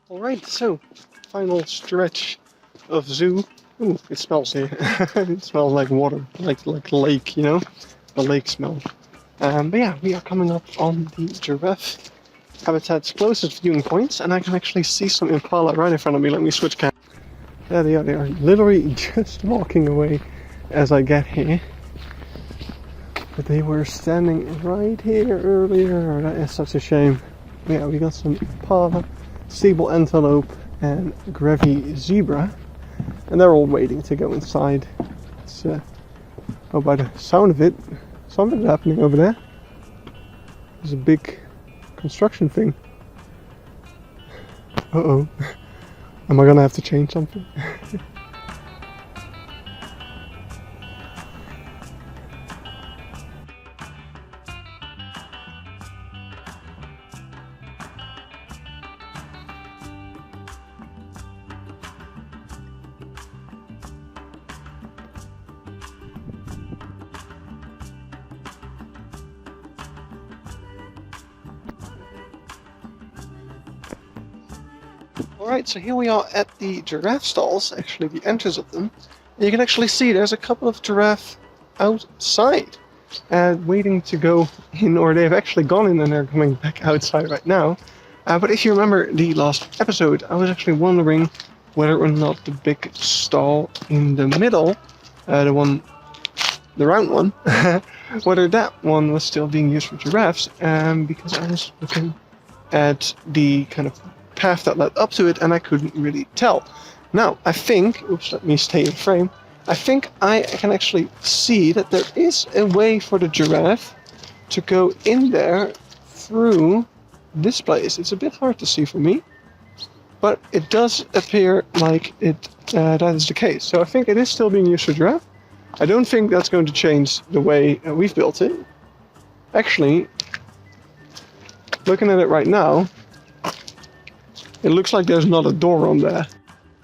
Alright, so final stretch of zoo. Ooh, it smells here. It smells like water, like lake, you know? The lake smell. But yeah, we are coming up on the giraffe habitat's closest viewing points, and I can actually see some impala right in front of me. Let me switch cam. There they are. They are literally just walking away as I get here. But they were standing right here earlier. That is such a shame. Yeah, we got some impala, sable antelope, and Grevy zebra, and they're all waiting to go inside. It's, oh, by the sound of it, something's happening over there. There's a big construction thing. Uh-oh. Am I gonna have to change something? Alright, so here we are at the giraffe stalls, actually the entrance of them. And you can actually see there's a couple of giraffe outside, waiting to go in, or they've actually gone in and they're coming back outside right now. But if you remember the last episode, I was actually wondering whether or not the big stall in the middle, the round one, whether that one was still being used for giraffes, because I was looking at the kind of path that led up to it and I couldn't really tell. Now, I think, oops, let me stay in frame, I think I can actually see that there is a way for the giraffe to go in there through this place. It's a bit hard to see for me, but it does appear like that is the case. So I think it is still being used for giraffe. I don't think that's going to change the way we've built it. Actually, looking at it right now, it looks like there's not a door on there.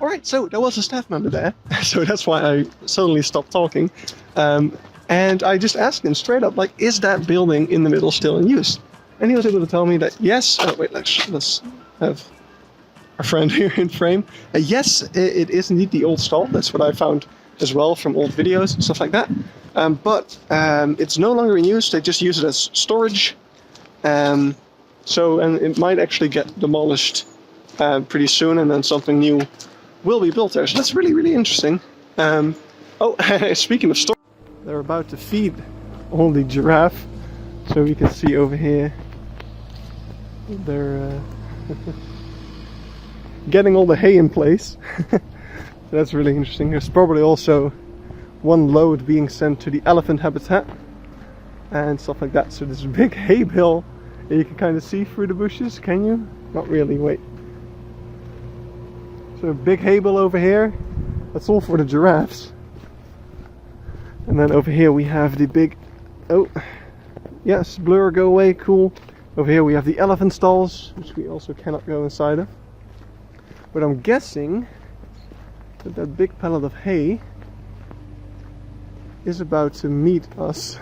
Alright, so there was a staff member there, so that's why I suddenly stopped talking. And I just asked him straight up, like, is that building in the middle still in use? And he was able to tell me that yes, wait, let's have our friend here in frame. Yes, it is indeed the old stall. That's what I found as well from old videos and stuff like that. But it's no longer in use. They just use it as storage. And it might actually get demolished pretty soon, and then something new will be built there. So that's really, really interesting. Speaking of storage, they're about to feed all the giraffe. So we can see over here, they're getting all the hay in place. That's really interesting. There's probably also one load being sent to the elephant habitat and stuff like that. So this big hay bale that you can kind of see through the bushes. Can you? Not really, wait. So a big hay bale over here. That's all for the giraffes. And then over here we have the big, oh, yes, blur, go away, cool. Over here we have the elephant stalls, which we also cannot go inside of. But I'm guessing that that big pallet of hay is about to meet us.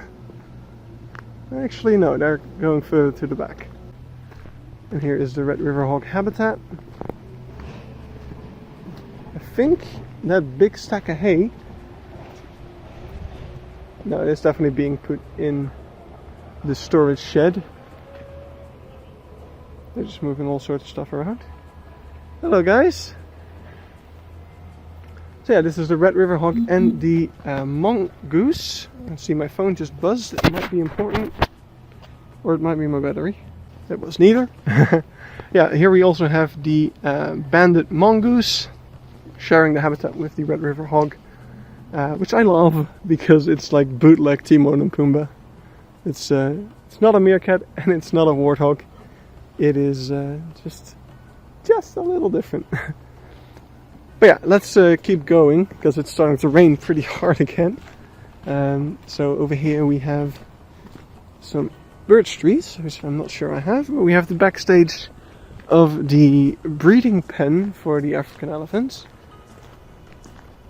Actually, no, they're going further to the back. And here is the Red River Hog habitat. I think that big stack of hay, no, it's definitely being put in the storage shed. They're just moving all sorts of stuff around. Hello guys! So yeah, this is the Red River Hog and the mongoose. I see my phone just buzzed. It might be important. Or it might be my battery. It was neither. Yeah, here we also have the banded mongoose sharing the habitat with the Red River Hog. Which I love because it's like bootleg Timon and Pumbaa. It's not a meerkat and it's not a warthog. It is just a little different. But yeah, let's keep going because it's starting to rain pretty hard again. So over here we have some birch trees, which I'm not sure I have, but we have the backstage of the breeding pen for the African elephants,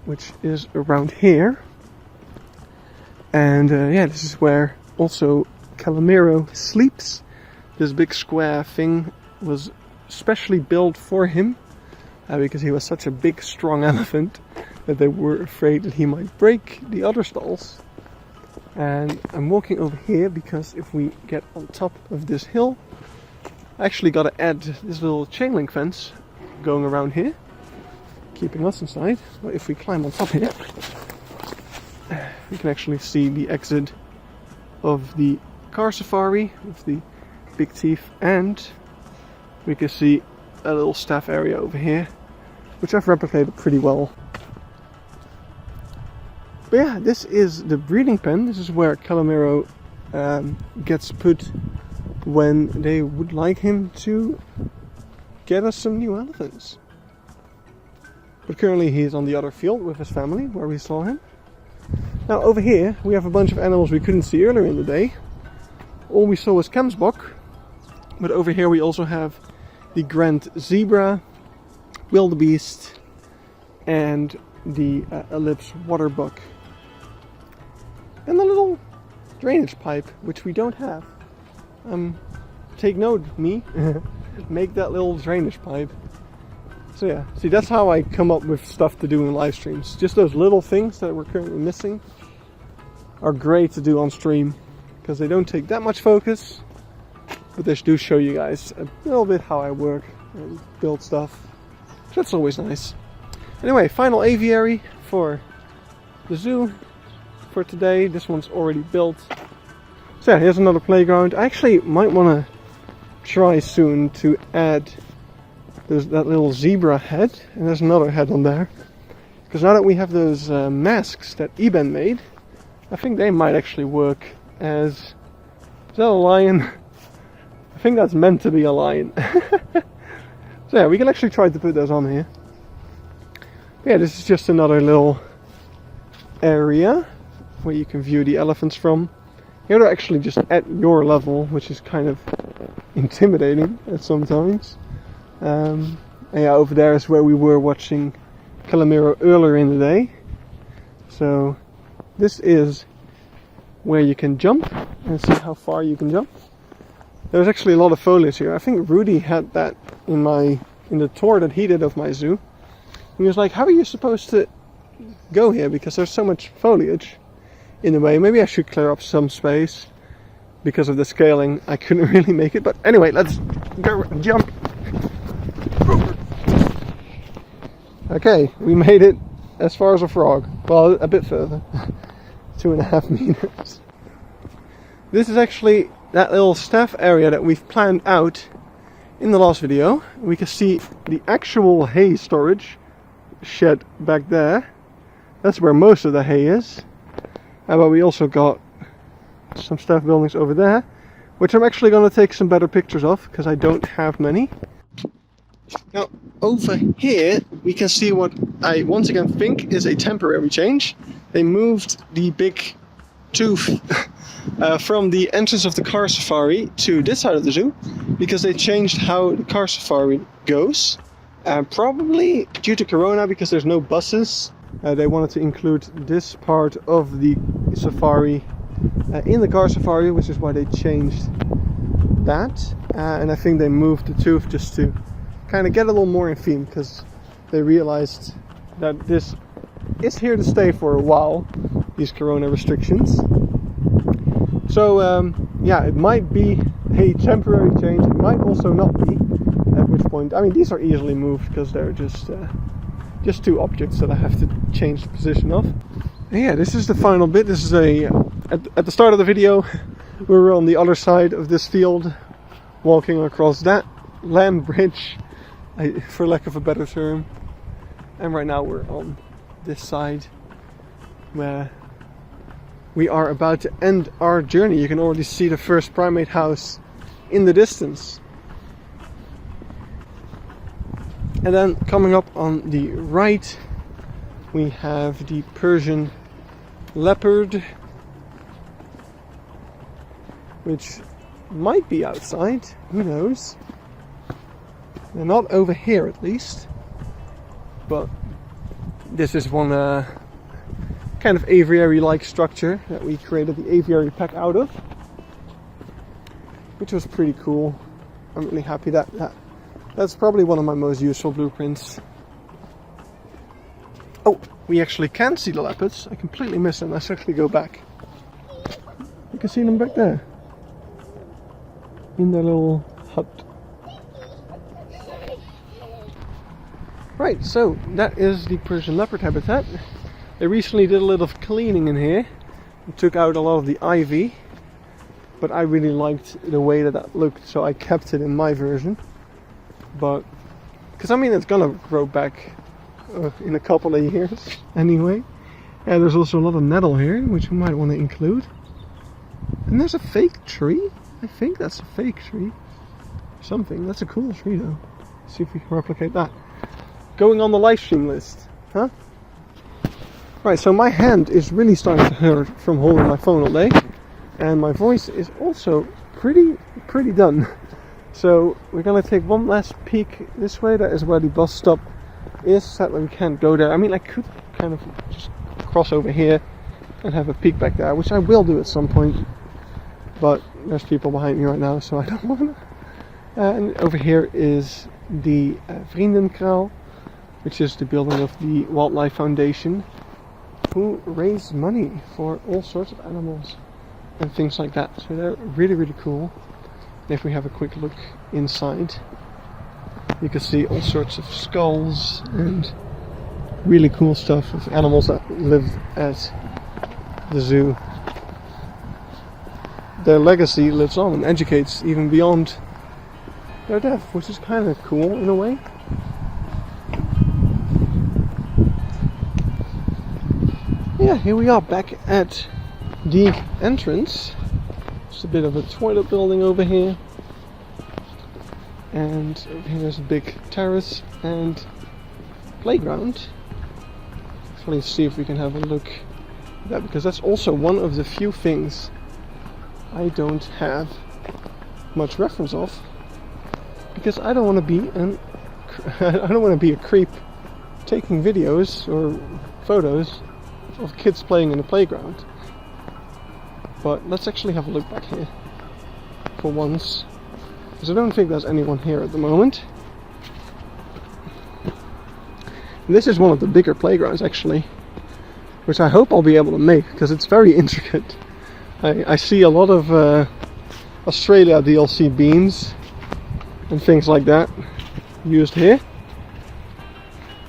which is around here. And yeah, this is where also Calimero sleeps. This big square thing was specially built for him because he was such a big, strong elephant that they were afraid that he might break the other stalls. And I'm walking over here because if we get on top of this hill, I actually got to add this little chain link fence going around here, keeping us inside. But if we climb on top here, we can actually see the exit of the car safari with the big teeth, and we can see a little staff area over here, which I've replicated pretty well. But yeah, this is the breeding pen. This is where Calimero gets put when they would like him to get us some new elephants. But currently he's on the other field with his family where we saw him. Now over here we have a bunch of animals we couldn't see earlier in the day. All we saw was Kemsbok, but over here we also have the Grand Zebra, Wildebeest, and the Ellipse Waterbuck. And the little drainage pipe, which we don't have. Take note, me, make that little drainage pipe. So yeah, see, that's how I come up with stuff to do in live streams. Just those little things that we're currently missing are great to do on stream, because they don't take that much focus, but they do show you guys a little bit how I work and build stuff. That's always nice. Anyway, final aviary for the zoo for today. This one's already built. So yeah, here's another playground. I actually might want to try soon to add that little zebra head, and there's another head on there. Because now that we have those masks that Eben made, I think they might actually work as... Is that a lion? I think that's meant to be a lion. So yeah, we can actually try to put those on here. But yeah, this is just another little area where you can view the elephants from. Here they're actually just at your level, which is kind of intimidating at sometimes. And yeah, over there is where we were watching Calimero earlier in the day. So this is where you can jump and see how far you can jump. There's actually a lot of foliage here. I think Rudy had that in the tour that he did of my zoo. He was like, how are you supposed to go here? Because there's so much foliage in the way. Maybe I should clear up some space. Because of the scaling, I couldn't really make it. But anyway, let's go jump. Okay, we made it as far as a frog. Well, a bit further. 2.5 meters. This is actually that little staff area that we've planned out in the last video, we can see the actual hay storage shed back there. That's where most of the hay is. But we also got some staff buildings over there, which I'm actually going to take some better pictures of because I don't have many. Now over here we can see what I once again think is a temporary change. They moved the big tooth from the entrance of the car safari to this side of the zoo because they changed how the car safari goes. Probably due to Corona, because there's no buses. They wanted to include this part of the safari in the car safari, which is why they changed that. And I think they moved the tooth just to kind of get a little more in theme, because they realized that this is here to stay for a while, these Corona restrictions. So yeah, it might be a temporary change, it might also not be, at which point, I mean, these are easily moved because they're just two objects that I have to change the position of. And yeah, this is the final bit. This is at the start of the video we were on the other side of this field, walking across that land bridge, for lack of a better term, and right now we're on this side where we are about to end our journey. You can already see the first primate house in the distance. And then coming up on the right we have the Persian leopard, which might be outside, who knows. They're not over here at least, but this is one kind of aviary-like structure that we created the aviary pack out of, which was pretty cool. I'm really happy that's probably one of my most useful blueprints. Oh, we actually can see the leopards. I completely missed them. Let's actually go back. You can see them back there in their little hut. Right, so that is the Persian leopard habitat. They recently did a little cleaning in here and took out a lot of the ivy, but I really liked the way that looked, so I kept it in my version. But because I mean, it's gonna grow back in a couple of years anyway. And there's also a lot of nettle here, which we might want to include. And there's a fake tree. I think that's a fake tree. Something. That's a cool tree though. Let's see if we can replicate that. Going on the live stream list, huh? Right, so my hand is really starting to hurt from holding my phone all day, and my voice is also pretty done. So we're gonna take one last peek this way. That is where the bus stop is. Sadly we can't go there. I mean, I could kind of just cross over here and have a peek back there, which I will do at some point, but there's people behind me right now, so I don't wanna. And over here is the Vriendenkraal, which is the building of the Wildlife Foundation, who raise money for all sorts of animals and things like that. So they're really cool. And if we have a quick look inside, you can see all sorts of skulls and really cool stuff of animals that live at the zoo. Their legacy lives on and educates even beyond their death, which is kind of cool in a way. Yeah, here we are back at the entrance. Just a bit of a toilet building over here. And over here there's a big terrace and playground. So let's see if we can have a look at that, because that's also one of the few things I don't have much reference of. Because I don't want to be a creep taking videos or photos of kids playing in the playground. But let's actually have a look back here for once, because I don't think there's anyone here at the moment. And this is one of the bigger playgrounds actually, which I hope I'll be able to make, because it's very intricate. I see a lot of Australia DLC beams and things like that used here.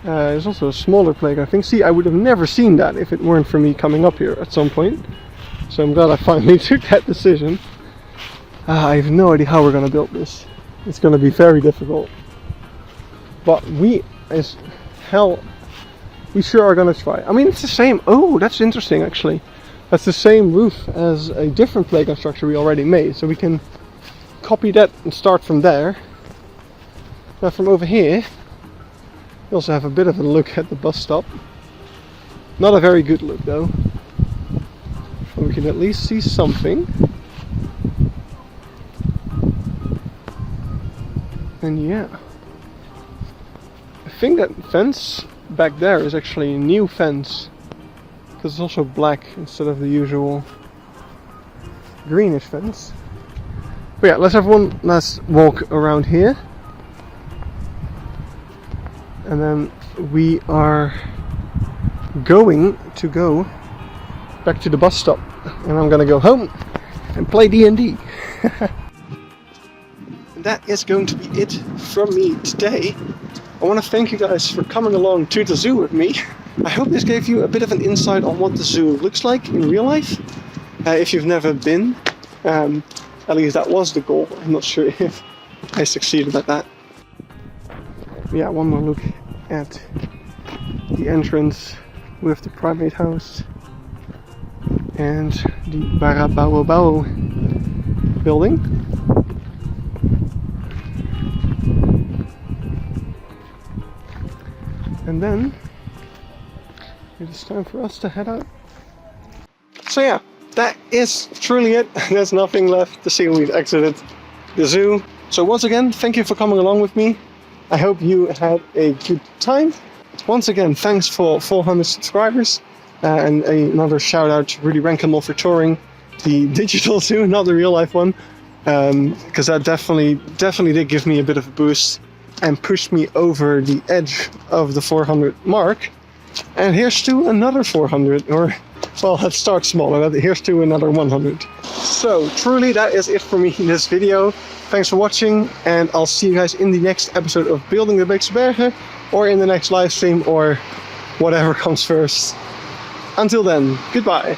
There's also a smaller playground, I think. See, I would have never seen that if it weren't for me coming up here at some point. So I'm glad I finally took that decision. I have no idea how we're going to build this. It's going to be very difficult. But we sure are going to try. I mean, it's the same. Oh, that's interesting actually. That's the same roof as a different playground structure we already made. So we can copy that and start from there. Now from over here, we also have a bit of a look at the bus stop. Not a very good look though. But we can at least see something. And yeah. I think that fence back there is actually a new fence. Because it's also black instead of the usual greenish fence. But yeah, let's have one last walk around here. And then we are going to go back to the bus stop. And I'm gonna go home and play D&D. That is going to be it from me today. I want to thank you guys for coming along to the zoo with me. I hope this gave you a bit of an insight on what the zoo looks like in real life. If you've never been, at least that was the goal. I'm not sure if I succeeded at that. Yeah, one more look at the entrance with the primate house and the Barabao building. And then it is time for us to head out. So yeah, that is truly it. There's nothing left to see. We've exited the zoo. So once again, thank you for coming along with me. I hope you had a good time. Once again, thanks for 400 subscribers. And another shout out to Rudy Renkamel for touring the digital zoo, not the real life one. Because that definitely did give me a bit of a boost and pushed me over the edge of the 400 mark. And here's to another 400, or well, let's start smaller. Here's to another 100. So truly that is it for me in this video. Thanks for watching, and I'll see you guys in the next episode of Building the Beekse Bergen, or in the next live stream, or whatever comes first. Until then, goodbye.